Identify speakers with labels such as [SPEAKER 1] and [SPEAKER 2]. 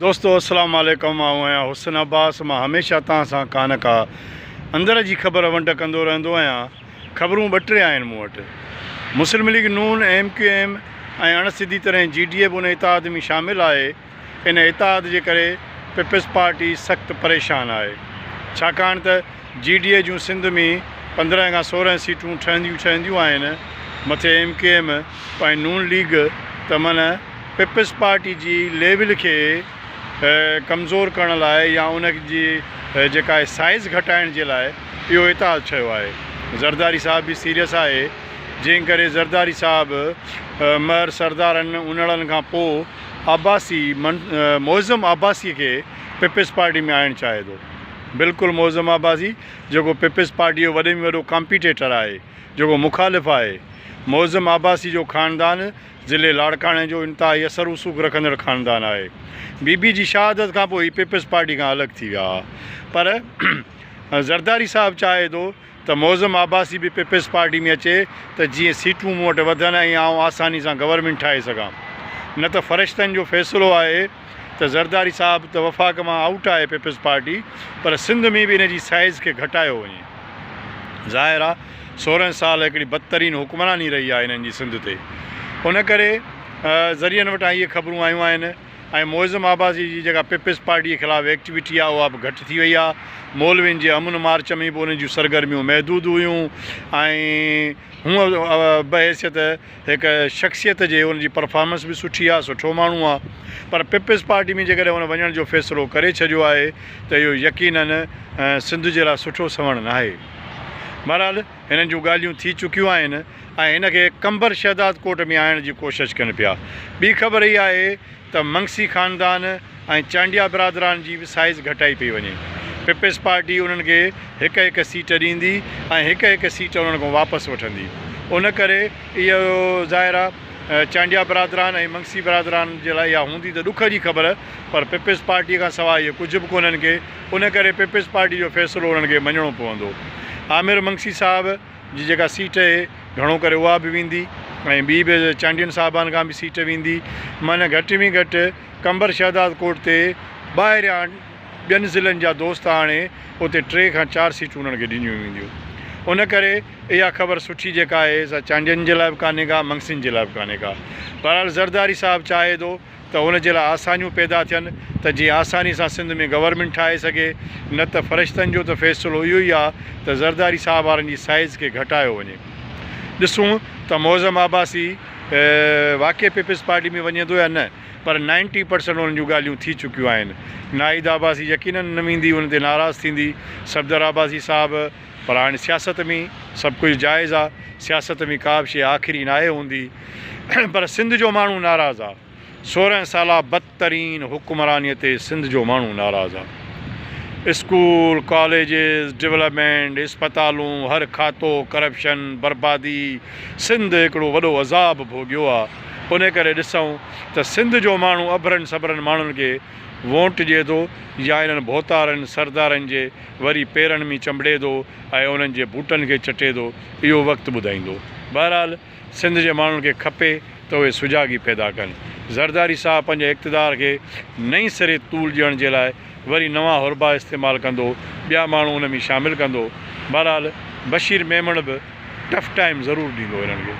[SPEAKER 1] दोस्तों अस्सलाम वालेकुम। आऊं आहियां हुसन अब्बास। मां हमेशह तव्हां सां का न का अंदर जी ख़बर वंड कंदो रहंदो आहियां। ख़बरूं ॿ टे आहिनि मूं वटि। मुस्लिम लीग नून MQM ऐं अणसिधी तरह GDA बि उन इतिहाद में शामिलु आहे। इन इतिहाद जे करे पीपल्स पार्टी सख़्तु परेशान आहे, छाकाणि त GDA जूं सिंध में 15 खां 16 सीटूं ठहंदियूं आहिनि। मथे MQM ऐं नून लीग त माना पीपल्स पार्टी जी लेवल खे कमज़ोर करण लाइ या उन जी जेका आहे साइज़ घटाइण जे लाइ इहो इतिहाद ठहियो आहे। ज़रदारी साहब बि सीरियस आहे, जंहिं करे ज़रदारी साहब मर सरदारनि उणड़नि खां पोइ मोज़म आबासीअ खे पीपल्स पार्टी में आणणु चाहे थो। बिल्कुलु मोज़म आबासी जेको पीपल्स पार्टी जो वॾे में वॾो कॉम्पिटेटर आहे, जेको मुखालिफ़ आहे। मोज़म आबासी जो ख़ानदान ज़िले लाड़काणे जो इंतिहाई असर उसूख रखंदड़ ख़ानदान आहे। बीबी जी शहादत खां पोइ हीउ पीपल्स पार्टी खां अलॻि थी विया। पर ज़रदारी साहब चाहे थो त मोज़म आबासी बि पीपल्स पार्टी में अचे त जीअं सीटूं मूं वटि वधनि ऐं आउं आसानी सां गवर्नमेंट ठाहे सघां। न त फ़रिश्तनि जो फ़ैसिलो आहे त ज़रदारी साहब त वफ़ाक़ मां आउट आहे पीपल्स पार्टी, पर सिंध में बि इन जी साइज़ खे घटायो वञे। ज़ाहिर आहे 16 साल हिकिड़ी बदतरीन हुक्मरानी रही आहे इन्हनि जी सिंध ते। उन करे ज़रियनि वटां इहे ख़बरूं आयूं आहिनि। ऐं मोज़म आबासी जी जेका पीपल्स पार्टी जे ख़िलाफ़ु एक्टिविटी आहे उहा बि घटि थी वई आहे। मौलवियुनि जे अमन मार्च में बि उन जूं सरगर्मियूं महदूद हुयूं ऐं हूअं बहैसियत हिकु शख़्सियत जे उन जी परफॉर्मेंस बि सुठी आहे, सुठो माण्हू आहे। पर पीपल्स पार्टी में जेकॾहिं हुन वञण जो फ़ैसिलो करे छॾियो आहे त इहो यकीनन सिंध जे लाइ सुठो सवण न आहे। बहरहाल हिननि जूं ॻाल्हियूं थी चुकियूं आहिनि ऐं हिनखे कंबर शहदाद कोट में आणण जी कोशिशि कनि पिया। ॿी ख़बर इहा आहे त मंगसी ख़ानदान ऐं चांडिया बिरादरान जी बि साइज़ घटाई पई वञे। पीपल्स पार्टी उन्हनि खे हिकु सीट ॾींदी ऐं हिकु सीट उन्हनि खां वापसि वठंदी। उन करे इहो ज़ाहिर आहे चांडिया बिरादरान ऐं मंगसी बिरादरान जे लाइ इहा हूंदी त ॾुख जी ख़बर, पर पीपल्स पार्टी खां सवाइ इहो कुझु बि कोन्हनि खे। उन करे पीपल्स पार्टी जो फ़ैसिलो उन्हनि खे मञिणो पवंदो। आमिर मंगसी साहब जी जेका सीट आहे घणो करे उहा बि वेंदी ऐं ॿी बि चांडियनि साहिबान खां बि सीट वेंदी। माना घटि में घटि कंबर शहदाद कोट ते ॿाहिरियां ॿियनि ज़िलनि जा दोस्त हाणे उते 3 खां 4 सीटूं उन्हनि खे ॾिनियूं वेंदियूं। उन करे इहा ख़बर सुठी जेका आहे सा चांडियनि जे लाइ बि कान्हे का, मंगसियुनि जे लाइ बि कान्हे का। बहरहाल ज़रदारी साहब चाहे थो त उन जे लाइ आसानियूं पैदा थियनि त जीअं आसानी सां सिंध में गवर्नमेंट ठाहे सघे। न त फ़रिश्तनि जो त फ़ैसिलो इहो ई आहे त ज़रदारी साहब वारनि जी साइज़ खे घटायो वञे। ॾिसूं त मोज़म आबासी वाक़ई पीपल्स पार्टी में वञे थो या न, पर 90% उन्हनि जूं ॻाल्हियूं थी चुकियूं आहिनि। नाहिद आबासी यकीनन न वेंदी, उन ते नाराज़ थींदी सफ़दर आबासी साहब। पर हाणे सियासत में सभु कुझु जाइज़ आहे, सियासत में का बि शइ आख़िरी न आहे हूंदी। पर सिंध जो माण्हू नाराज़ आहे। 16 साल बदतरीन हुक्मरानीअ ते सिंध जो माण्हू नाराज़ आहे। स्कूल कॉलेजिस डेवलपमेंट इस्पतालूं हर खातो करप्शन बर्बादी सिंध हिकिड़ो वॾो अज़ाब भोॻियो आहे। उन करे ॾिसूं त सिंध जो माण्हू अभरनि सभरनि माण्हुनि खे वोट ॾिए थो या इन्हनि भोतारनि सरदारनि जे वरी पेरनि में चंबड़े थो ऐं उन्हनि जे बूटनि खे चटे थो। इहो वक़्तु ॿुधाईंदो। बहरहाल सिंध जे माण्हुनि खे खपे त उहे सुजाॻी पैदा कनि। ज़रदारी साहब पंहिंजे इक़्तिदार खे नई सिरे तूल ॾियण जे लाइ वरी नवां हुरबा इस्तेमालु कंदो, ॿिया माण्हू उन में शामिलु कंदो। बहरहाल बशीर मेमण बि टफ टाइम ज़रूरु ॾींदो हिननि खे।